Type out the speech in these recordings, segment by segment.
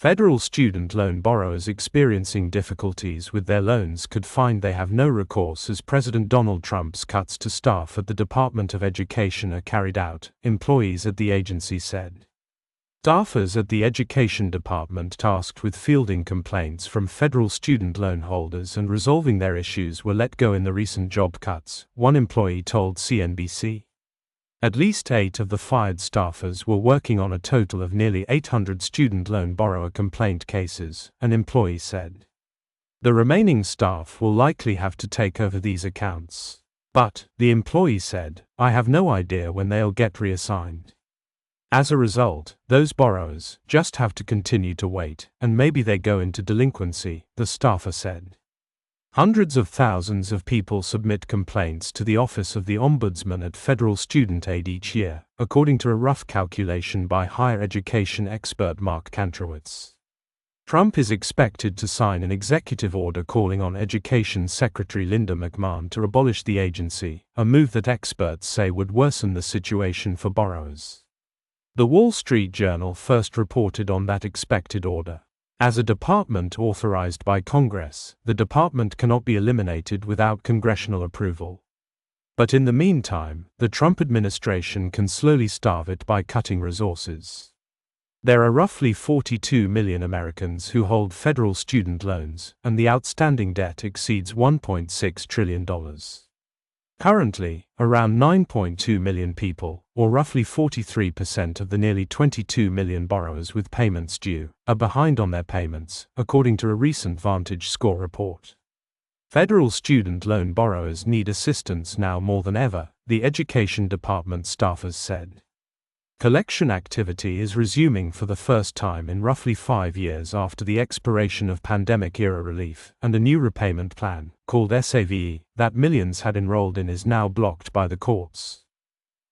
Federal student loan borrowers experiencing difficulties with their loans could find they have no recourse as President Donald Trump's cuts to staff at the Department of Education are carried out, employees at the agency said. Staffers at the Education Department tasked with fielding complaints from federal student loan holders and resolving their issues were let go in the recent job cuts, one employee told CNBC. At least 8 of the fired staffers were working on a total of nearly 800 student loan borrower complaint cases, an employee said. The remaining staff will likely have to take over these accounts. But, the employee said, I have no idea when they'll get reassigned. As a result, those borrowers just have to continue to wait, and maybe they go into delinquency, the staffer said. Hundreds of thousands of people submit complaints to the Office of the Ombudsman at Federal Student Aid each year, according to a rough calculation by higher education expert Mark Kantrowitz. Trump is expected to sign an executive order calling on Education Secretary Linda McMahon to abolish the agency, a move that experts say would worsen the situation for borrowers. The Wall Street Journal first reported on that expected order. As a department authorized by Congress, the department cannot be eliminated without congressional approval. But in the meantime, the Trump administration can slowly starve it by cutting resources. There are roughly 42 million Americans who hold federal student loans, and the outstanding debt exceeds $1.6 trillion. Currently, around 9.2 million people, or roughly 43% of the nearly 22 million borrowers with payments due, are behind on their payments, according to a recent VantageScore report. Federal student loan borrowers need assistance now more than ever, the Education Department staffers said. Collection activity is resuming for the first time in roughly 5 years after the expiration of pandemic-era relief, and a new repayment plan, called SAVE, that millions had enrolled in is now blocked by the courts.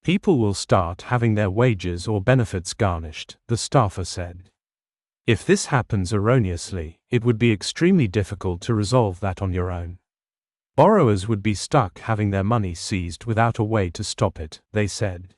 People will start having their wages or benefits garnished, the staffer said. If this happens erroneously, it would be extremely difficult to resolve that on your own. Borrowers would be stuck having their money seized without a way to stop it, they said.